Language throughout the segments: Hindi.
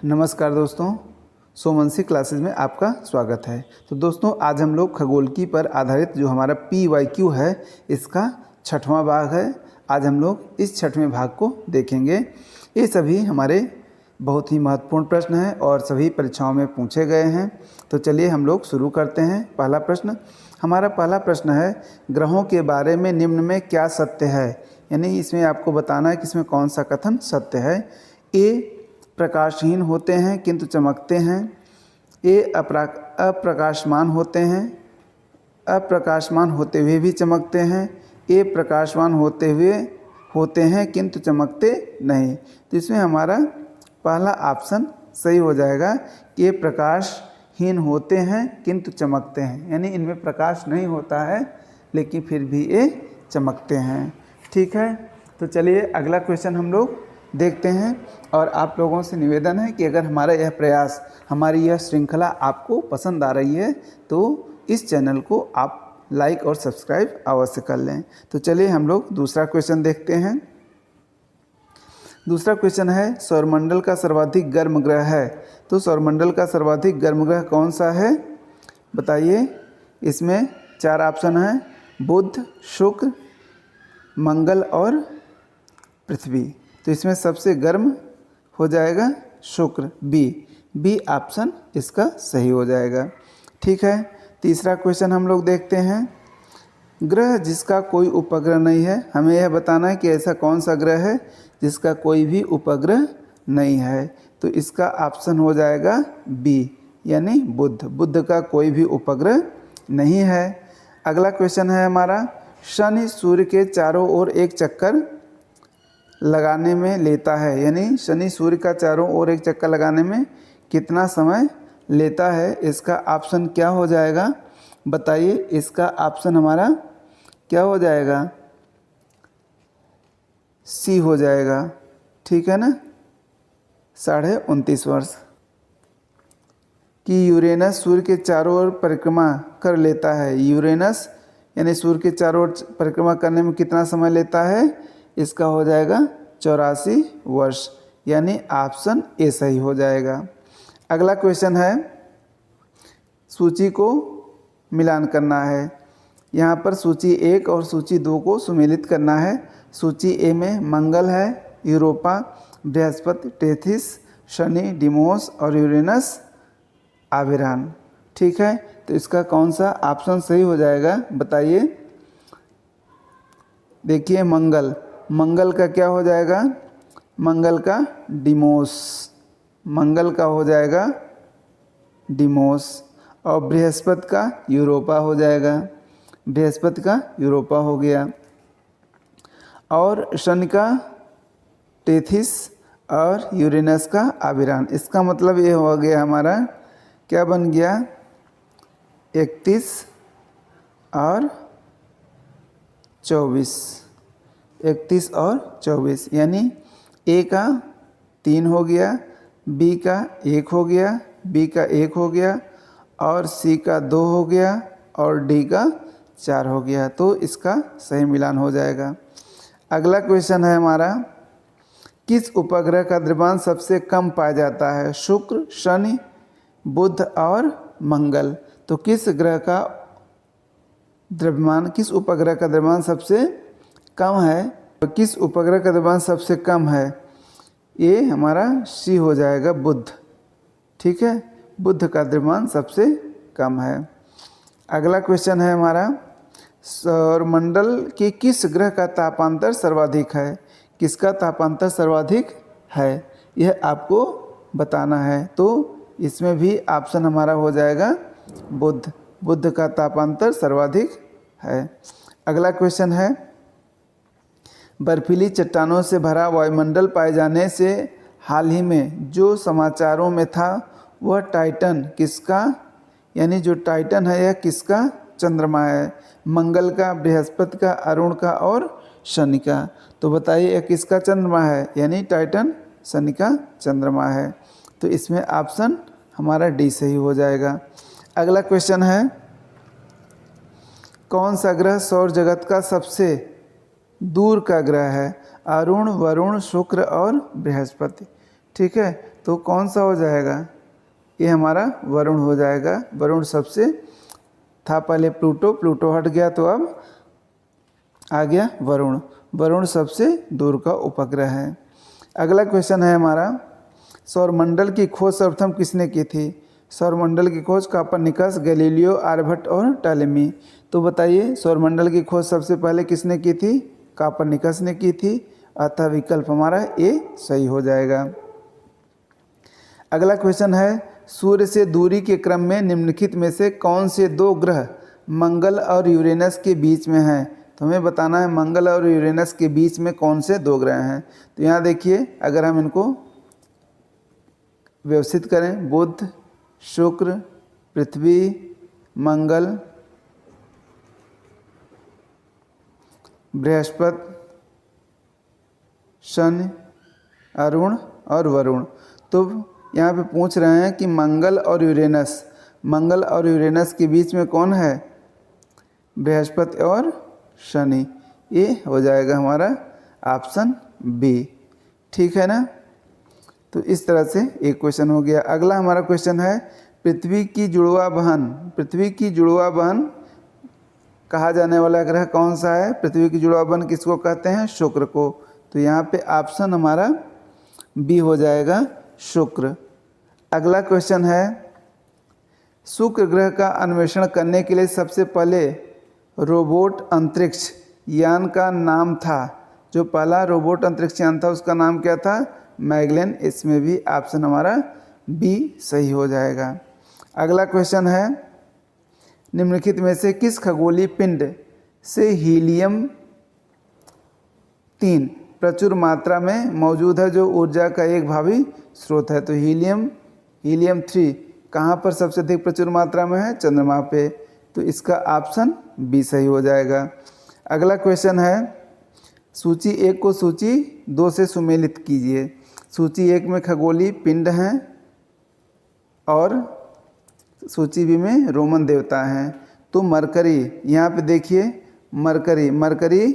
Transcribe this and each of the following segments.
नमस्कार दोस्तों, सोमवंशी क्लासेस में आपका स्वागत है। तो दोस्तों, आज हम लोग खगोलकी पर आधारित जो हमारा PYQ है, इसका 6वां भाग है। आज हम लोग इस 6वें भाग को देखेंगे। ये सभी हमारे बहुत ही महत्वपूर्ण प्रश्न हैं और सभी परीक्षाओं में पूछे गए हैं। तो चलिए हम लोग शुरू करते हैं। पहला प्रश्न, हमारा पहला प्रश्न है, ग्रहों के बारे में निम्न में क्या सत्य है। यानी इसमें आपको बताना है कि इसमें कौन सा कथन सत्य है। ए, प्रकाशहीन होते हैं किंतु चमकते हैं। ए, अप्रकाशमान होते हैं, अप्रकाशमान होते हुए भी चमकते हैं। ए, प्रकाशमान होते हैं किंतु चमकते नहीं। तो इसमें हमारा पहला ऑप्शन सही हो जाएगा कि ये प्रकाशहीन होते हैं किंतु चमकते हैं, यानी इनमें प्रकाश नहीं होता है लेकिन फिर भी ये चमकते हैं। ठीक है, तो चलिए अगला क्वेश्चन हम लोग देखते हैं। और आप लोगों से निवेदन है कि अगर हमारा यह प्रयास, हमारी यह श्रृंखला आपको पसंद आ रही है तो इस चैनल को आप लाइक और सब्सक्राइब अवश्य कर लें। तो चलिए हम लोग दूसरा क्वेश्चन देखते हैं। दूसरा क्वेश्चन है, सौरमंडल का सर्वाधिक गर्म ग्रह है। तो सौरमंडल का सर्वाधिक गर्म ग्रह कौन सा है, बताइए। इसमें 4 ऑप्शन हैं, बुध, शुक्र, मंगल और पृथ्वी। तो इसमें सबसे गर्म हो जाएगा शुक्र, बी ऑप्शन इसका सही हो जाएगा। ठीक है, तीसरा क्वेश्चन हम लोग देखते हैं। ग्रह जिसका कोई उपग्रह नहीं है, हमें यह बताना है कि ऐसा कौन सा ग्रह है जिसका कोई भी उपग्रह नहीं है। तो इसका ऑप्शन हो जाएगा बी, यानी बुध। बुध का कोई भी उपग्रह नहीं है। अगला क्वेश्चन है हमारा, शनि सूर्य के चारों ओर एक चक्कर लगाने में लेता है। यानी शनि सूर्य का चारों ओर एक चक्कर लगाने में कितना समय लेता है, इसका ऑप्शन क्या हो जाएगा, बताइए। इसका ऑप्शन हमारा क्या हो जाएगा, सी हो जाएगा। ठीक है ना, 29.5 वर्ष कि यूरेनस सूर्य के चारों ओर परिक्रमा कर लेता है। यूरेनस यानी सूर्य के चारों ओर परिक्रमा करने में कितना समय लेता है, इसका हो जाएगा 84 वर्ष, यानी ऑप्शन ए सही हो जाएगा। अगला क्वेश्चन है, सूची को मिलान करना है। यहाँ पर सूची 1 और सूची 2 को सुमेलित करना है। सूची ए में मंगल है, Europa, Brihaspati, Tethys, Shani, Deimos और यूरेनस आविरान। ठीक है, तो इसका कौन सा ऑप्शन सही हो जाएगा, बताइए। देखिए, मंगल का क्या हो जाएगा, मंगल का डिमोस, मंगल का हो जाएगा डिमोस। और बृहस्पति का यूरोपा हो जाएगा, बृहस्पति का यूरोपा हो गया। और शनि का टेथिस और यूरेनस का आविरान। इसका मतलब ये हो गया हमारा, क्या बन गया, 31 और 24, 31 और 24, यानी ए का 3 हो गया, बी का 1 हो गया, बी का 1 हो गया और सी का 2 हो गया और डी का 4 हो गया। तो इसका सही मिलान हो जाएगा। अगला क्वेश्चन है हमारा, किस उपग्रह का द्रव्यमान सबसे कम पाया जाता है, शुक्र, शनि, बुध और मंगल। तो किस ग्रह का द्रव्यमान, किस उपग्रह का द्रव्यमान सबसे कम है, तो किस उपग्रह का द्रव्यमान सबसे कम है, ये हमारा सी हो जाएगा, बुध। ठीक है, बुध का द्रव्यमान सबसे कम है। अगला क्वेश्चन है हमारा, सौरमंडल के किस ग्रह का तापांतर सर्वाधिक है। किसका तापांतर सर्वाधिक है, यह आपको बताना है। तो इसमें भी ऑप्शन हमारा हो जाएगा बुध, बुध का तापांतर सर्वाधिक है। अगला क्वेश्चन है, बर्फीली चट्टानों से भरा वायुमंडल पाए जाने से हाल ही में जो समाचारों में था वह टाइटन किसका, यानी जो टाइटन है यह किसका चंद्रमा है, मंगल का, बृहस्पति का, अरुण का और शनि का। तो बताइए यह किसका चंद्रमा है, यानी टाइटन शनि का चंद्रमा है। तो इसमें ऑप्शन हमारा डी सही हो जाएगा। अगला क्वेश्चन है, कौन सा ग्रह सौर जगत का सबसे दूर का ग्रह है, अरुण, वरुण, शुक्र और बृहस्पति। ठीक है, तो कौन सा हो जाएगा? ये हमारा वरुण हो जाएगा। वरुण सबसे था पहले प्लूटो, प्लूटो हट गया तो अब आ गया वरुण। वरुण सबसे दूर का उपग्रह है। अगला क्वेश्चन है हमारा, सौरमंडल की खोज सर्वप्रथम किसने की थी? सौरमंडल की खोज कोपरनिकस, गैलीलियो, आर्यभट्ट और टॉलेमी। तो बताइए सौरमंडल की खोज सबसे पहले किसने की थी? कोपरनिकस ने की थी। अतः विकल्प हमारा ए सही हो जाएगा। अगला क्वेश्चन है, सूर्य से दूरी के क्रम में निम्नलिखित में से कौन से दो ग्रह मंगल और यूरेनस के बीच में हैं? तो हमें बताना है मंगल और यूरेनस के बीच में कौन से दो ग्रह हैं। तो यहाँ देखिए, अगर हम इनको व्यवस्थित करें, बुध, शुक्र, पृथ्वी, मंगल, बृहस्पति, शनि, अरुण और वरुण। तो यहाँ पे पूछ रहे हैं कि मंगल और यूरेनस के बीच में कौन है? बृहस्पति और शनि। ये हो जाएगा हमारा ऑप्शन बी। ठीक है ना? तो इस तरह से एक क्वेश्चन हो गया। अगला हमारा क्वेश्चन है, पृथ्वी की जुड़वा बहन कहा जाने वाला ग्रह कौन सा है? पृथ्वी की जुड़वा बहन किसको कहते हैं? शुक्र को। तो यहाँ पे ऑप्शन हमारा बी हो जाएगा, शुक्र। अगला क्वेश्चन है, शुक्र ग्रह का अन्वेषण करने के लिए सबसे पहले रोबोट अंतरिक्ष यान का नाम था? जो पहला रोबोट अंतरिक्ष यान था उसका नाम क्या था? मैगेलन। इसमें भी ऑप्शन हमारा बी सही हो जाएगा। अगला क्वेश्चन है, निम्नलिखित में से किस खगोलीय पिंड से हीलियम 3 प्रचुर मात्रा में मौजूद है, जो ऊर्जा का एक भावी स्रोत है? तो हीलियम 3 कहाँ पर सबसे अधिक प्रचुर मात्रा में है? चंद्रमा पे। तो इसका ऑप्शन बी सही हो जाएगा। अगला क्वेश्चन है, सूची 1 को सूची 2 से सुमेलित कीजिए। सूची 1 में खगोलीय पिंड हैं और सूची बी में रोमन देवता हैं। तो मरकरी, यहाँ पे देखिए मरकरी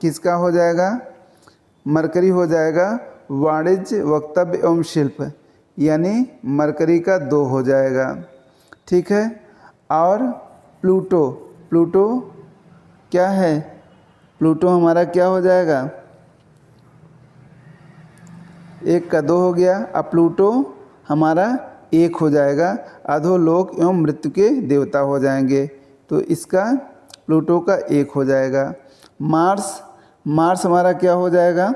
किसका हो जाएगा? मरकरी हो जाएगा वाणिज्य, वक्तव्य एवं शिल्प, यानी मरकरी का 2 हो जाएगा। ठीक है। और प्लूटो क्या है? प्लूटो हमारा क्या हो जाएगा? 1 का 2 हो गया। अब प्लूटो हमारा 1 हो जाएगा। अधोलोक एवं मृत्यु के देवता हो जाएंगे। तो इसका प्लूटो का 1 हो जाएगा। मार्स हमारा क्या हो जाएगा?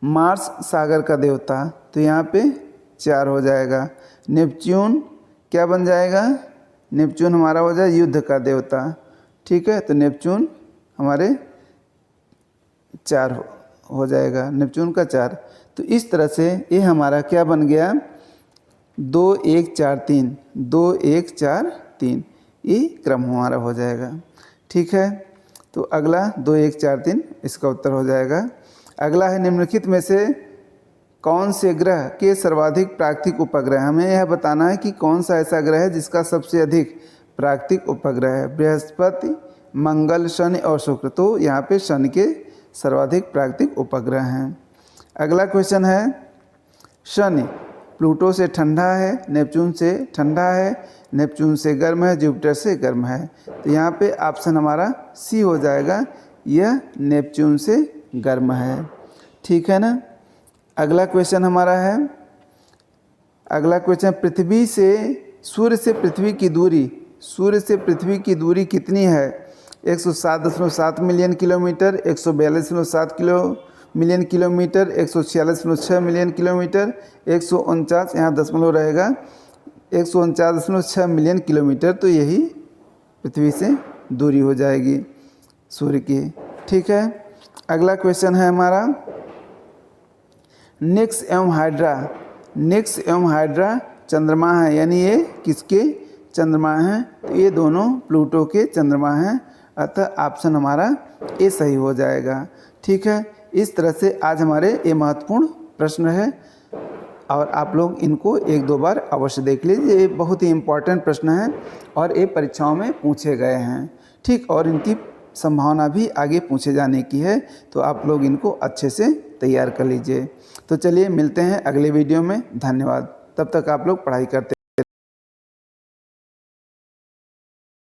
मार्स सागर का देवता। तो यहाँ पे 4 हो जाएगा। नेपच्यून क्या बन जाएगा? नेपच्यून हमारा हो जाए युद्ध का देवता। ठीक है। तो नेपच्यून हमारे 4 हो जाएगा, नेपच्यून का 4। तो इस तरह से ये हमारा क्या बन गया? 2 1 4 3, 2 1 4 3, ये क्रम हमारा हो जाएगा। ठीक है। तो अगला 2 1 4 3 इसका उत्तर हो जाएगा। अगला है, निम्नलिखित में से कौन से ग्रह के सर्वाधिक प्राकृतिक उपग्रह? हमें यह बताना है कि कौन सा ऐसा ग्रह है जिसका सबसे अधिक प्राकृतिक उपग्रह है। बृहस्पति, मंगल, शनि और शुक्र। तो यहाँ पे शनि के सर्वाधिक प्राकृतिक उपग्रह हैं। अगला क्वेश्चन है, शनि प्लूटो से ठंडा है, नेपच्यून से ठंडा है, नेपच्यून से गर्म है, जुपिटर से गर्म है। तो यहाँ पे ऑप्शन हमारा सी हो जाएगा, यह नेपच्यून से गर्म है। ठीक है ना। अगला क्वेश्चन हमारा है, अगला क्वेश्चन, सूर्य से पृथ्वी की दूरी कितनी है? 107.7 million kilometre, 142.7 million kilometre, 146.6 million kilometre, 149, यहाँ दशमलव रहेगा, 149.6 मिलियन किलोमीटर। तो यही पृथ्वी से दूरी हो जाएगी सूर्य की। ठीक है। अगला क्वेश्चन है हमारा, निक्स एवं हाइड्रा चंद्रमा है, यानी ये किसके चंद्रमा हैं? तो ये दोनों प्लूटो के चंद्रमा हैं। अतः ऑप्शन हमारा ए सही हो जाएगा। ठीक है। इस तरह से आज हमारे ये महत्वपूर्ण प्रश्न है और आप लोग इनको 1-2 बार अवश्य देख लीजिए। ये बहुत ही इम्पोर्टेंट प्रश्न है और ये परीक्षाओं में पूछे गए हैं। ठीक। और इनकी संभावना भी आगे पूछे जाने की है, तो आप लोग इनको अच्छे से तैयार कर लीजिए। तो चलिए मिलते हैं अगले वीडियो में। धन्यवाद। तब तक आप लोग पढ़ाई करते